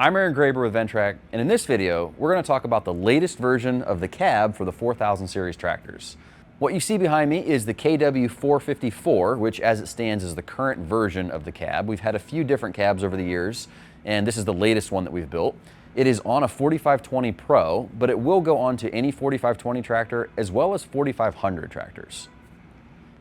I'm Aaron Graber with Ventrac, and in this video, we're going to talk about the latest version of the cab for the 4000 series tractors. What you see behind me is the KW454, which as it stands is the current version of the cab. We've had a few different cabs over the years, and this is the latest one that we've built. It is on a 4520 Pro, but it will go on to any 4520 tractor as well as 4500 tractors.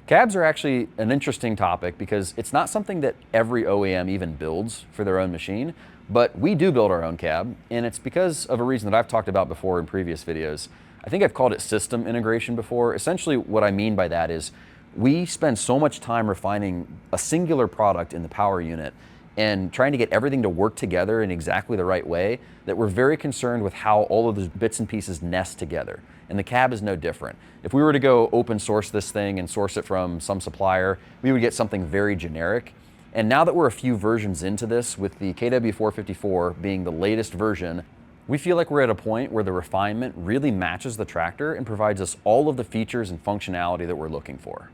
Cabs are actually an interesting topic because it's not something that every OEM even builds for their own machine, but we do build our own cab, and it's because of a reason that I've talked about before in previous videos. I think I've called it system integration before. Essentially what I mean by that is we spend so much time refining a singular product in the power unit and trying to get everything to work together in exactly the right way that we're very concerned with how all of those bits and pieces nest together. And the cab is no different. If we were to go open source this thing and source it from some supplier, we would get something very generic. And now that we're a few versions into this, with the KW454 being the latest version, we feel like we're at a point where the refinement really matches the tractor and provides us all of the features and functionality that we're looking for.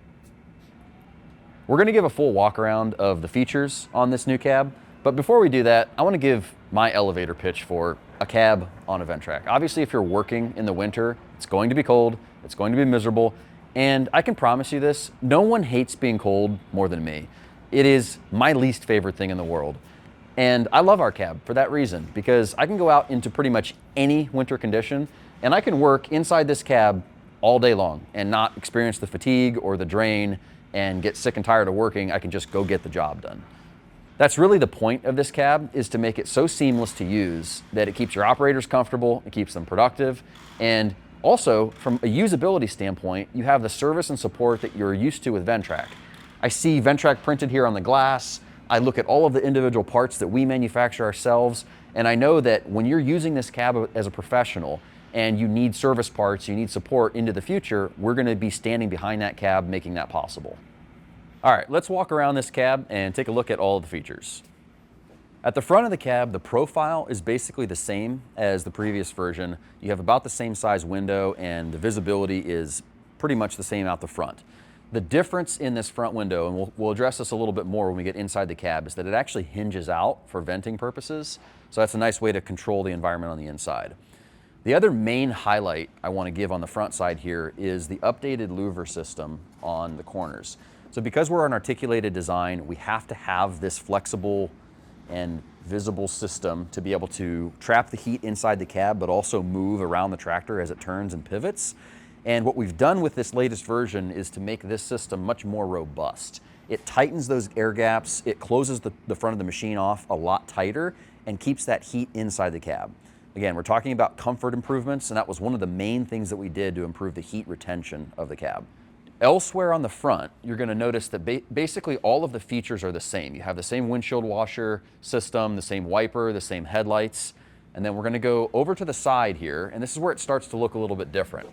We're going to give a full walk around of the features on this new cab, but before we do that, I want to give my elevator pitch for a cab on a Ventrac. Obviously, if you're working in the winter, it's going to be cold, it's going to be miserable, and I can promise you this, no one hates being cold more than me. It is my least favorite thing in the world. And I love our cab for that reason, because I can go out into pretty much any winter condition and I can work inside this cab all day long and not experience the fatigue or the drain and get sick and tired of working. I can just go get the job done. That's really the point of this cab, is to make it so seamless to use that it keeps your operators comfortable, it keeps them productive, and also from a usability standpoint, you have the service and support that you're used to with Ventrac. I see Ventrac printed here on the glass. I look at all of the individual parts that we manufacture ourselves, and I know that when you're using this cab as a professional and you need service parts, you need support into the future, we're going to be standing behind that cab making that possible. All right, let's walk around this cab and take a look at all of the features. At the front of the cab, the profile is basically the same as the previous version. You have about the same size window and the visibility is pretty much the same out the front. The difference in this front window, and we'll address this a little bit more when we get inside the cab, is that it actually hinges out for venting purposes. So that's a nice way to control the environment on the inside. The other main highlight I want to give on the front side here is the updated louver system on the corners. So because we're an articulated design, we have to have this flexible and visible system to be able to trap the heat inside the cab, but also move around the tractor as it turns and pivots. And what we've done with this latest version is to make this system much more robust. It tightens those air gaps, it closes the front of the machine off a lot tighter and keeps that heat inside the cab. Again, we're talking about comfort improvements, and that was one of the main things that we did to improve the heat retention of the cab. Elsewhere on the front, you're going to notice that basically all of the features are the same. You have the same windshield washer system, the same wiper, the same headlights, and then we're going to go over to the side here, and this is where it starts to look a little bit different.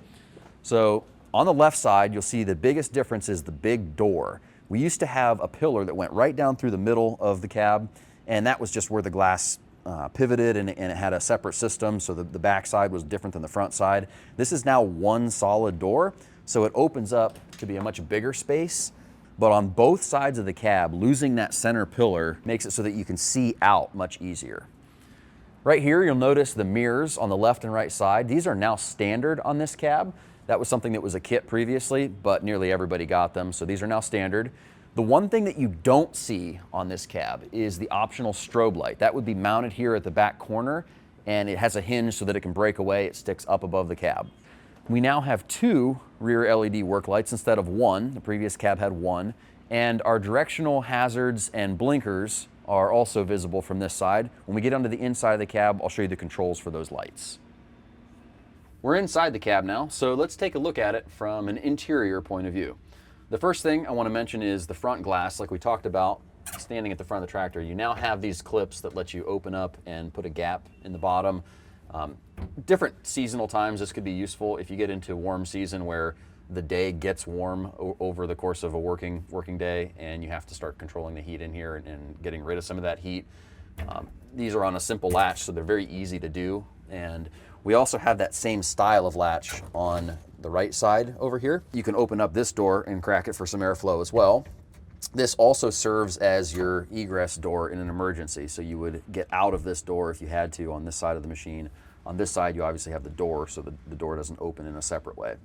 So on the left side, you'll see the biggest difference is the big door. We used to have a pillar that went right down through the middle of the cab, and that was just where the glass pivoted and it had a separate system, so the back side was different than the front side. This is now one solid door, so it opens up to be a much bigger space, but on both sides of the cab, losing that center pillar makes it so that you can see out much easier. Right here, you'll notice the mirrors on the left and right side. These are now standard on this cab. That was something that was a kit previously, but nearly everybody got them, so these are now standard. The one thing that you don't see on this cab is the optional strobe light. That would be mounted here at the back corner, and it has a hinge so that it can break away. It sticks up above the cab. We now have two rear LED work lights instead of one. The previous cab had one, and our directional hazards and blinkers are also visible from this side. When we get onto the inside of the cab, I'll show you the controls for those lights. We're inside the cab now, so let's take a look at it from an interior point of view. The first thing I want to mention is the front glass. Like we talked about, standing at the front of the tractor, you now have these clips that let you open up and put a gap in the bottom. Different seasonal times this could be useful. If you get into warm season where the day gets warm over the course of a working day and you have to start controlling the heat in here and getting rid of some of that heat. These are on a simple latch, so they're very easy to do. And we also have that same style of latch on the right side over here. You can open up this door and crack it for some airflow as well. This also serves as your egress door in an emergency. So you would get out of this door if you had to on this side of the machine. On this side, you obviously have the door, so the door doesn't open in a separate way.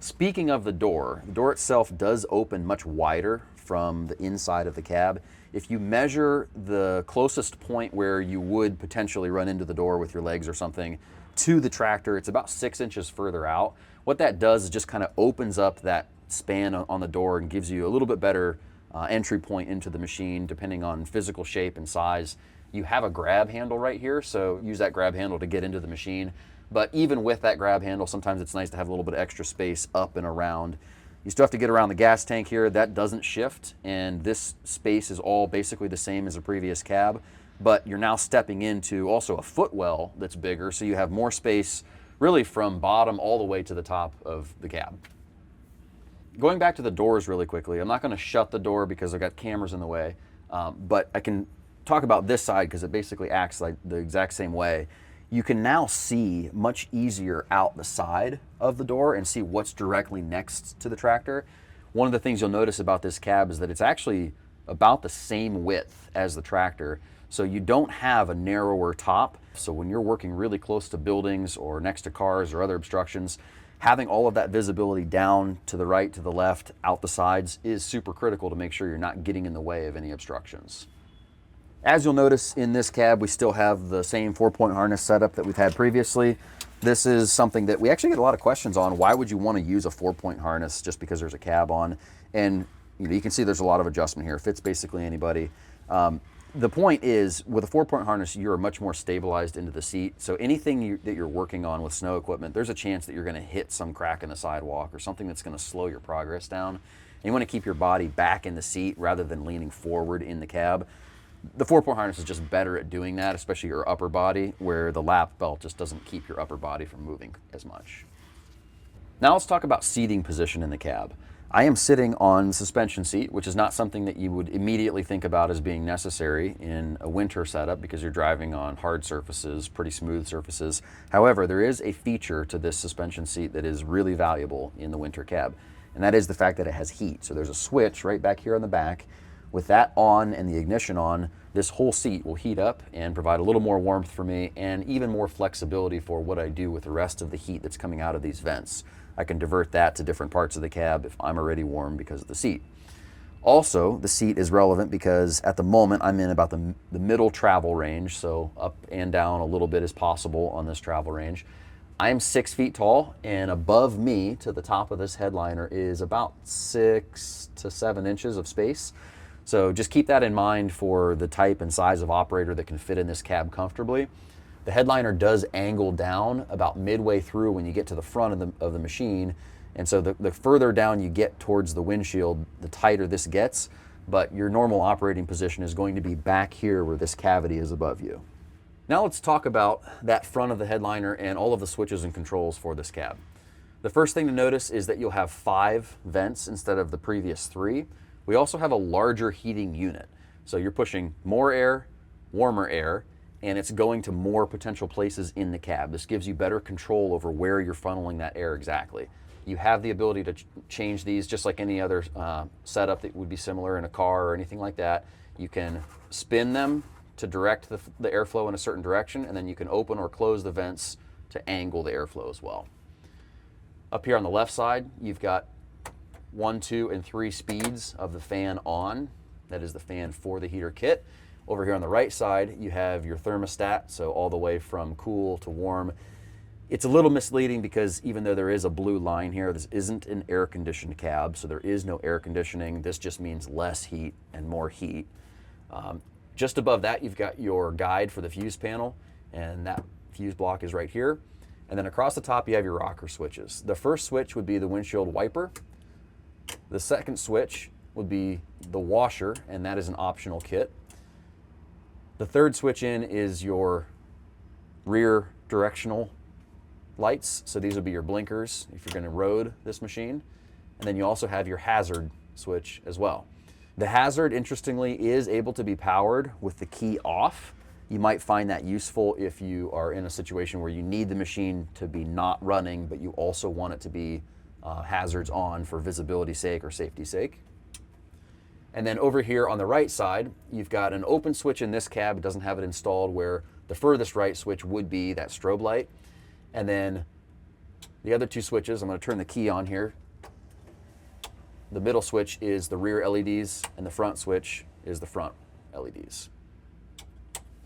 Speaking of the door itself does open much wider from the inside of the cab. If you measure the closest point where you would potentially run into the door with your legs or something to the tractor, it's about 6 inches further out. What that does is just kind of opens up that span on the door and gives you a little bit better entry point into the machine depending on physical shape and size. You have a grab handle right here, so use that grab handle to get into the machine. But even with that grab handle, sometimes it's nice to have a little bit of extra space up and around. You still have to get around the gas tank here. That doesn't shift, and this space is all basically the same as the previous cab, but you're now stepping into also a footwell that's bigger, so you have more space really from bottom all the way to the top of the cab. Going back to the doors really quickly, I'm not going to shut the door because I've got cameras in the way, but I can talk about this side because it basically acts like the exact same way. You can now see much easier out the side of the door and see what's directly next to the tractor. One of the things you'll notice about this cab is that it's actually about the same width as the tractor, so you don't have a narrower top. So when you're working really close to buildings or next to cars or other obstructions, having all of that visibility down to the right, to the left, out the sides is super critical to make sure you're not getting in the way of any obstructions. As you'll notice in this cab, we still have the same 4-point harness setup that we've had previously. This is something that we actually get a lot of questions on. Why would you want to use a 4-point harness just because there's a cab on? And you can see there's a lot of adjustment here. It fits basically anybody. The point is, with a 4-point harness, you're much more stabilized into the seat. So anything that you're working on with snow equipment, there's a chance that you're going to hit some crack in the sidewalk or something that's going to slow your progress down. And you want to keep your body back in the seat rather than leaning forward in the cab. The 4-point harness is just better at doing that, especially your upper body, where the lap belt just doesn't keep your upper body from moving as much. Now let's talk about seating position in the cab. I am sitting on the suspension seat, which is not something that you would immediately think about as being necessary in a winter setup because you're driving on hard surfaces, pretty smooth surfaces. However, there is a feature to this suspension seat that is really valuable in the winter cab, and that is the fact that it has heat. So there's a switch right back here on the back. With that on and the ignition on, this whole seat will heat up and provide a little more warmth for me and even more flexibility for what I do with the rest of the heat that's coming out of these vents. I can divert that to different parts of the cab if I'm already warm because of the seat. Also, the seat is relevant because at the moment I'm in about the middle travel range, so up and down a little bit as possible on this travel range. I am 6 feet tall, and above me to the top of this headliner is about 6 to 7 inches of space. So just keep that in mind for the type and size of operator that can fit in this cab comfortably. The headliner does angle down about midway through when you get to the front of the machine, and so the further down you get towards the windshield, the tighter this gets, but your normal operating position is going to be back here where this cavity is above you. Now let's talk about that front of the headliner and all of the switches and controls for this cab. The first thing to notice is that you'll have 5 vents instead of the previous 3. We also have a larger heating unit. So you're pushing more air, warmer air, and it's going to more potential places in the cab. This gives you better control over where you're funneling that air exactly. You have the ability to change these just like any other setup that would be similar in a car or anything like that. You can spin them to direct the airflow in a certain direction, and then you can open or close the vents to angle the airflow as well. Up here on the left side, you've got 1, 2, and 3 speeds of the fan on. That is the fan for the heater kit. Over here on the right side, you have your thermostat, so all the way from cool to warm. It's a little misleading because even though there is a blue line here, this isn't an air-conditioned cab, so there is no air conditioning. This just means less heat and more heat. Just above that, you've got your guide for the fuse panel, and that fuse block is right here. And then across the top, you have your rocker switches. The first switch would be the windshield wiper. The second switch would be the washer, and that is an optional kit. The third switch in is your rear directional lights. So these would be your blinkers if you're going to road this machine. And then you also have your hazard switch as well. The hazard, interestingly, is able to be powered with the key off. You might find that useful if you are in a situation where you need the machine to be not running, but you also want it to be hazards on for visibility's sake or safety's sake. And then over here on the right side, you've got an open switch in this cab. It doesn't have it installed, where the furthest right switch would be that strobe light. And then the other two switches, I'm going to turn the key on here. The middle switch is the rear LEDs, and the front switch is the front LEDs.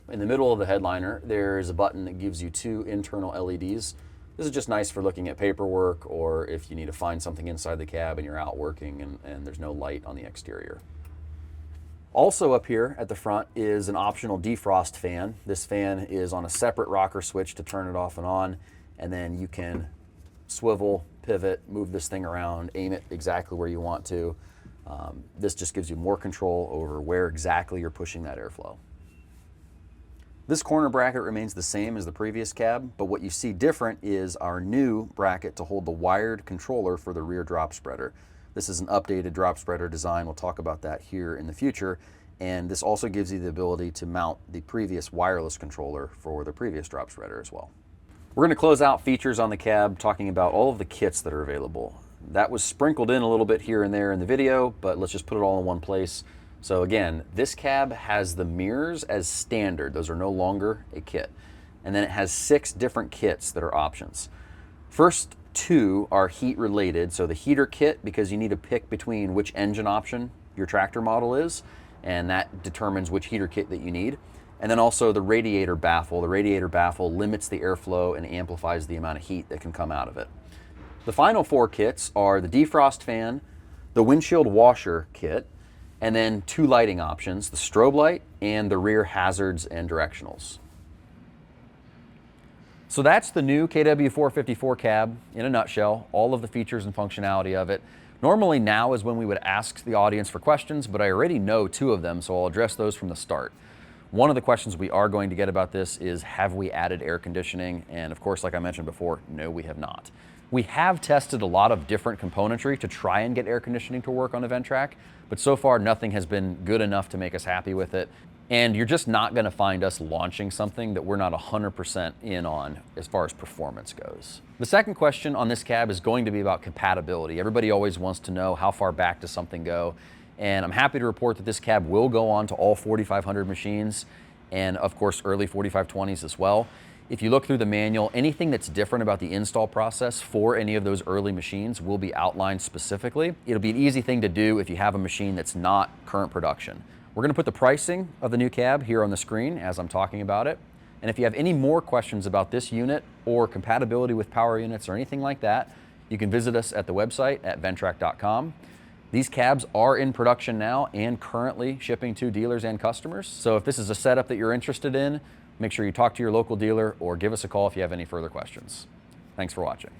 In the middle of the headliner, there's a button that gives you two internal LEDs. This is just nice for looking at paperwork, or if you need to find something inside the cab and you're out working and there's no light on the exterior. Also up here at the front is an optional defrost fan. This fan is on a separate rocker switch to turn it off and on, and then you can swivel, pivot, move this thing around, aim it exactly where you want to. This just gives you more control over where exactly you're pushing that airflow. This corner bracket remains the same as the previous cab, but what you see different is our new bracket to hold the wired controller for the rear drop spreader. This is an updated drop spreader design. We'll talk about that here in the future. And this also gives you the ability to mount the previous wireless controller for the previous drop spreader as well. We're going to close out features on the cab talking about all of the kits that are available. That was sprinkled in a little bit here and there in the video, but let's just put it all in one place. So again, this cab has the mirrors as standard. Those are no longer a kit. And then it has 6 different kits that are options. First 2 are heat related. So the heater kit, because you need to pick between which engine option your tractor model is, and that determines which heater kit that you need. And then also the radiator baffle. The radiator baffle limits the airflow and amplifies the amount of heat that can come out of it. The final 4 kits are the defrost fan, the windshield washer kit, and then 2 lighting options, the strobe light and the rear hazards and directionals. So that's the new KW454 cab in a nutshell, all of the features and functionality of it. Normally now is when we would ask the audience for questions, but I already know 2 of them, so I'll address those from the start. One of the questions we are going to get about this is, have we added air conditioning? And of course, like I mentioned before, no, we have not. We have tested a lot of different componentry to try and get air conditioning to work on a Ventrac, but so far nothing has been good enough to make us happy with it. And you're just not gonna find us launching something that we're not 100% in on as far as performance goes. The second question on this cab is going to be about compatibility. Everybody always wants to know, how far back does something go? And I'm happy to report that this cab will go on to all 4500 machines, and of course early 4520s as well. If you look through the manual, anything that's different about the install process for any of those early machines will be outlined specifically. It'll be an easy thing to do if you have a machine that's not current production. We're going to put the pricing of the new cab here on the screen as I'm talking about it. And if you have any more questions about this unit or compatibility with power units or anything like that, you can visit us at the website at ventrac.com. These cabs are in production now and currently shipping to dealers and customers. So if this is a setup that you're interested in, make sure you talk to your local dealer or give us a call if you have any further questions. Thanks for watching.